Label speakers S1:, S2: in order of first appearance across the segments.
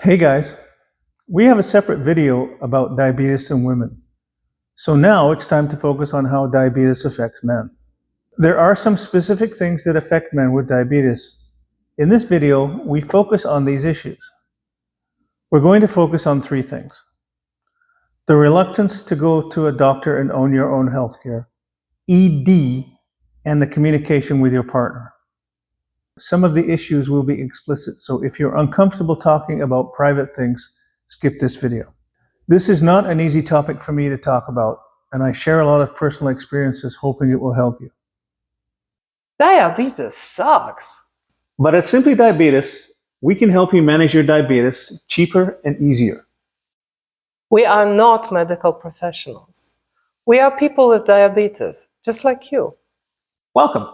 S1: Hey guys, we have a separate video about diabetes in women. So now it's time to focus on how diabetes affects men. There are some specific things that affect men with diabetes. In this video, we focus on these issues. We're going to focus on three things: the reluctance to go to a doctor and own your own healthcare, ED, and the communication with your partner. Some of the issues will be explicit, so if you're uncomfortable talking about private things, skip this video. This is not an easy topic for me to talk about, and I share a lot of personal experiences hoping it will help you.
S2: Diabetes sucks.
S1: But at Simply Diabetes, we can help you manage your diabetes cheaper and easier.
S2: We are not medical professionals. We are people with diabetes, just like you.
S1: Welcome.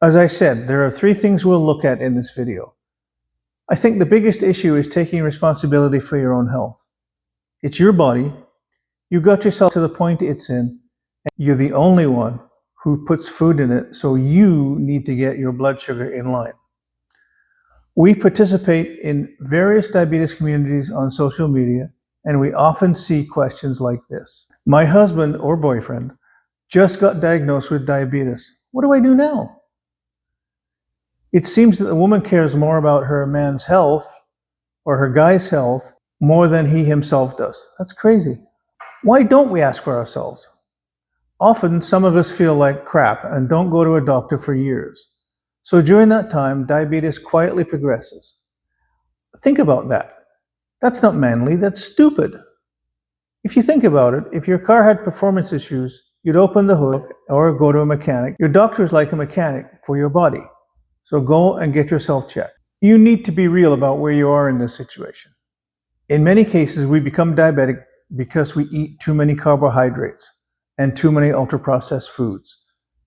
S1: As I said, there are three things we'll look at in this video. I think the biggest issue is taking responsibility for your own health. It's your body. You got yourself to the point it's in, and you're the only one who puts food in it, so you need to get your blood sugar in line. We participate in various diabetes communities on social media, and we often see questions like this. My husband or boyfriend just got diagnosed with diabetes. What do I do now? It seems that the woman cares more about her man's health or her guy's health more than he himself does. That's crazy. Why don't we ask for ourselves? Often, some of us feel like crap and don't go to a doctor for years. So during that time, diabetes quietly progresses. Think about that. That's not manly, that's stupid. If you think about it, if your car had performance issues, you'd open the hood or go to a mechanic. Your doctor is like a mechanic for your body. So go and get yourself checked. You need to be real about where you are in this situation. In many cases, we become diabetic because we eat too many carbohydrates and too many ultra-processed foods.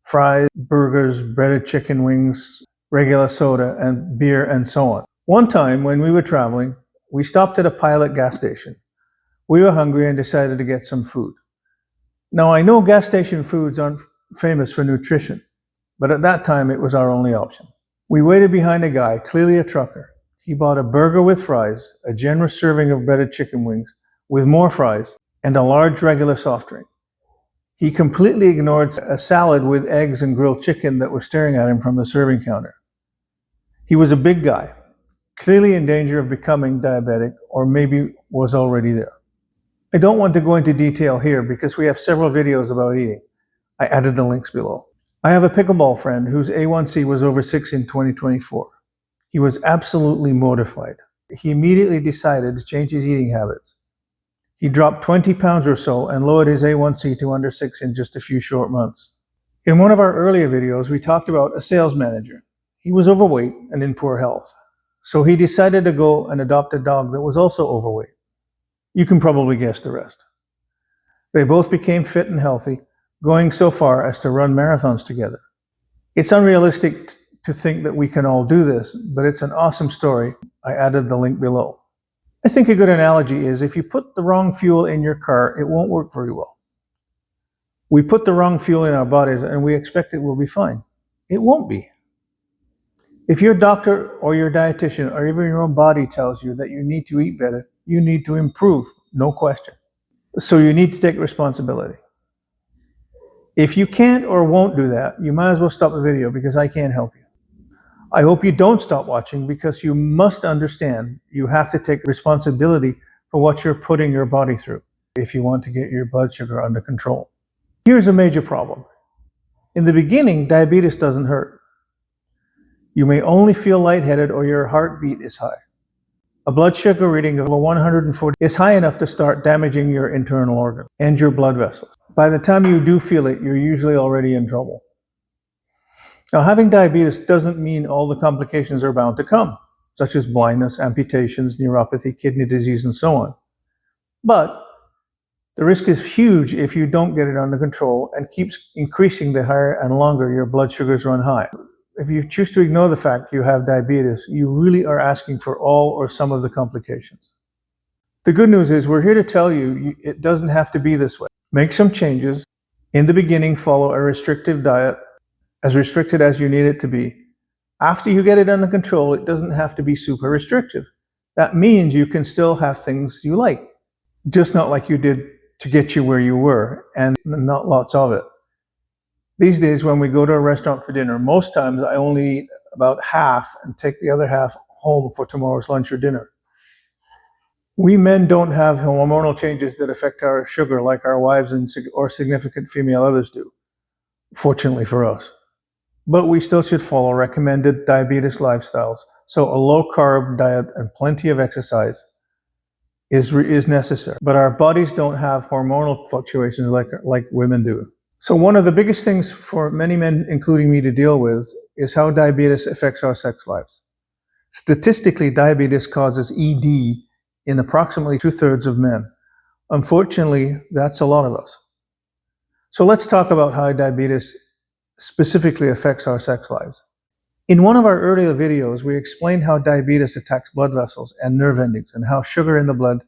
S1: Fries, burgers, breaded chicken wings, regular soda, and beer, and so on. One time when we were traveling, we stopped at a Pilot gas station. We were hungry and decided to get some food. Now, I know gas station foods aren't famous for nutrition, but at that time it was our only option. We waited behind a guy, clearly a trucker. He bought a burger with fries, a generous serving of breaded chicken wings, with more fries, and a large regular soft drink. He completely ignored a salad with eggs and grilled chicken that were staring at him from the serving counter. He was a big guy, clearly in danger of becoming diabetic, or maybe was already there. I don't want to go into detail here because we have several videos about eating. I added the links below. I have a pickleball friend whose A1C was over 6 in 2024. He was absolutely mortified. He immediately decided to change his eating habits. He dropped 20 pounds or so and lowered his A1C to under 6 in just a few short months. In one of our earlier videos, we talked about a sales manager. He was overweight and in poor health. So he decided to go and adopt a dog that was also overweight. You can probably guess the rest. They both became fit and healthy, going so far as to run marathons together. It's unrealistic to think that we can all do this, but it's an awesome story. I added the link below. I think a good analogy is if you put the wrong fuel in your car, it won't work very well. We put the wrong fuel in our bodies and we expect it will be fine. It won't be. If your doctor or your dietitian or even your own body tells you that you need to eat better, you need to improve, no question. So you need to take responsibility. If you can't or won't do that, you might as well stop the video because I can't help you. I hope you don't stop watching because you must understand you have to take responsibility for what you're putting your body through if you want to get your blood sugar under control. Here's a major problem. In the beginning, diabetes doesn't hurt. You may only feel lightheaded or your heartbeat is high. A blood sugar reading of 140 is high enough to start damaging your internal organs and your blood vessels. By the time you do feel it, you're usually already in trouble. Now, having diabetes doesn't mean all the complications are bound to come, such as blindness, amputations, neuropathy, kidney disease, and so on. But the risk is huge if you don't get it under control and keeps increasing the higher and longer your blood sugars run high. If you choose to ignore the fact you have diabetes, you really are asking for all or some of the complications. The good news is we're here to tell you it doesn't have to be this way. Make some changes. In the beginning, follow a restrictive diet, as restricted as you need it to be. After you get it under control, it doesn't have to be super restrictive. That means you can still have things you like, just not like you did to get you where you were, and not lots of it. These days, when we go to a restaurant for dinner, most times I only eat about half and take the other half home for tomorrow's lunch or dinner. We men don't have hormonal changes that affect our sugar like our wives or significant female others do, fortunately for us. But we still should follow recommended diabetes lifestyles. So a low-carb diet and plenty of exercise is necessary. But our bodies don't have hormonal fluctuations like women do. So one of the biggest things for many men, including me, to deal with is how diabetes affects our sex lives. Statistically, diabetes causes ED in approximately 2/3 of men. Unfortunately, that's a lot of us. So let's talk about how diabetes specifically affects our sex lives. In one of our earlier videos, we explained how diabetes attacks blood vessels and nerve endings and how sugar in the blood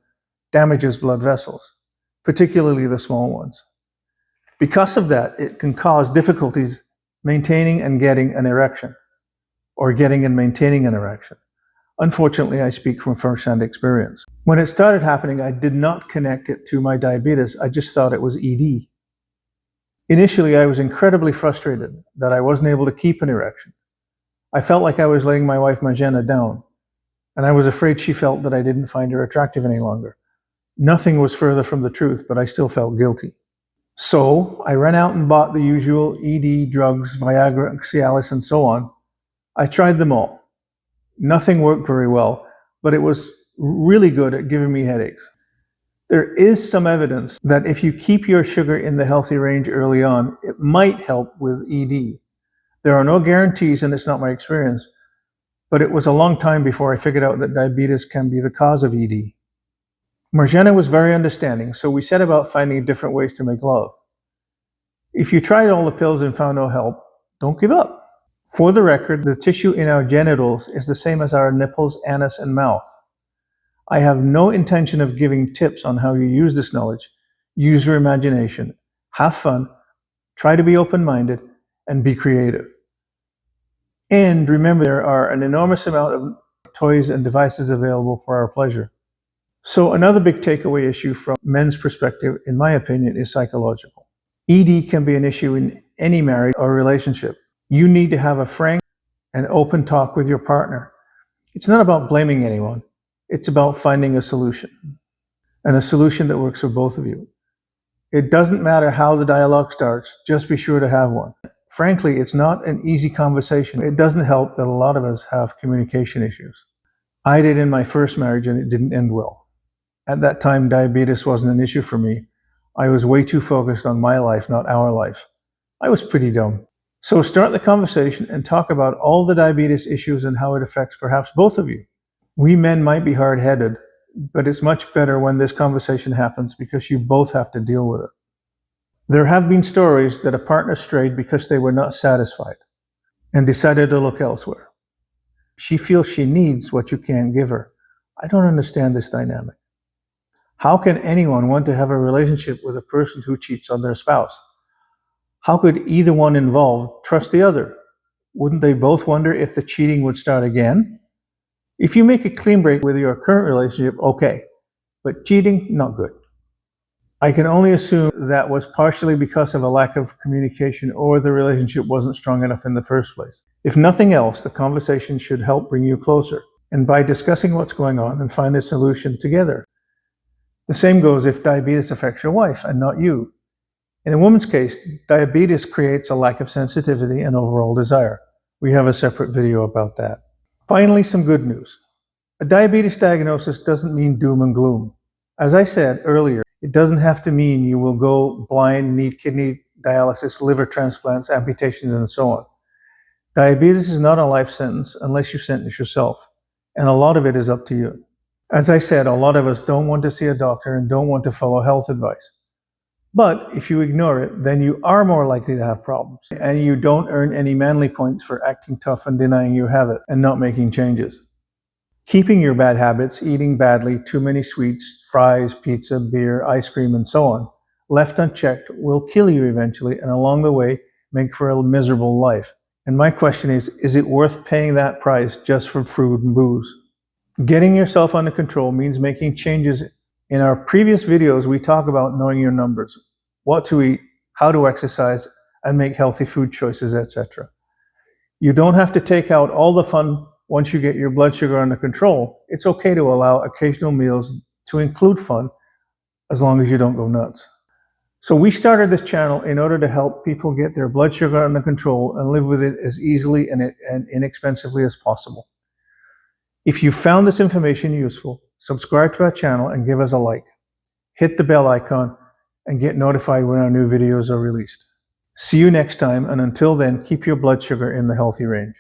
S1: damages blood vessels, particularly the small ones. Because of that, it can cause difficulties maintaining and getting an erection, or getting and maintaining an erection. Unfortunately, I speak from first-hand experience. When it started happening, I did not connect it to my diabetes. I just thought it was ED. Initially, I was incredibly frustrated that I wasn't able to keep an erection. I felt like I was letting my wife Marjana down, and I was afraid she felt that I didn't find her attractive any longer. Nothing was further from the truth, but I still felt guilty. So I ran out and bought the usual ED drugs, Viagra, Cialis, and so on. I tried them all. Nothing worked very well, but it was really good at giving me headaches. There is some evidence that if you keep your sugar in the healthy range early on, it might help with ED. There are no guarantees, and it's not my experience, but it was a long time before I figured out that diabetes can be the cause of ED. Marjana was very understanding, so we set about finding different ways to make love. If you tried all the pills and found no help, don't give up. For the record, the tissue in our genitals is the same as our nipples, anus, and mouth. I have no intention of giving tips on how you use this knowledge. Use your imagination, have fun, try to be open-minded, and be creative. And remember, there are an enormous amount of toys and devices available for our pleasure. So another big takeaway issue from men's perspective, in my opinion, is psychological. ED can be an issue in any marriage or relationship. You need to have a frank and open talk with your partner. It's not about blaming anyone. It's about finding a solution, and a solution that works for both of you. It doesn't matter how the dialogue starts, just be sure to have one. Frankly, it's not an easy conversation. It doesn't help that a lot of us have communication issues. I did in my first marriage, and it didn't end well. At that time, diabetes wasn't an issue for me. I was way too focused on my life, not our life. I was pretty dumb. So start the conversation and talk about all the diabetes issues and how it affects perhaps both of you. We men might be hard-headed, but it's much better when this conversation happens because you both have to deal with it. There have been stories that a partner strayed because they were not satisfied and decided to look elsewhere. She feels she needs what you can't give her. I don't understand this dynamic. How can anyone want to have a relationship with a person who cheats on their spouse? How could either one involved trust the other? Wouldn't they both wonder if the cheating would start again? If you make a clean break with your current relationship, okay, but cheating, not good. I can only assume that was partially because of a lack of communication or the relationship wasn't strong enough in the first place. If nothing else, the conversation should help bring you closer, and by discussing what's going on and find a solution together. The same goes if diabetes affects your wife and not you. In a woman's case, diabetes creates a lack of sensitivity and overall desire. We have a separate video about that. Finally, some good news. A diabetes diagnosis doesn't mean doom and gloom. As I said earlier, it doesn't have to mean you will go blind, need kidney dialysis, liver transplants, amputations, and so on. Diabetes is not a life sentence unless you sentence yourself, and a lot of it is up to you. As I said, a lot of us don't want to see a doctor and don't want to follow health advice. But if you ignore it, then you are more likely to have problems, and you don't earn any manly points for acting tough and denying you have it and not making changes. Keeping your bad habits, eating badly, too many sweets, fries, pizza, beer, ice cream, and so on, left unchecked will kill you eventually, and along the way, make for a miserable life. And my question is it worth paying that price just for food and booze? Getting yourself under control means making changes. In our previous videos, we talk about knowing your numbers, what to eat, how to exercise, and make healthy food choices, etc. You don't have to take out all the fun once you get your blood sugar under control. It's okay to allow occasional meals to include fun as long as you don't go nuts. So we started this channel in order to help people get their blood sugar under control and live with it as easily and inexpensively as possible. If you found this information useful, subscribe to our channel and give us a like. Hit the bell icon and get notified when our new videos are released. See you next time, and until then, keep your blood sugar in the healthy range.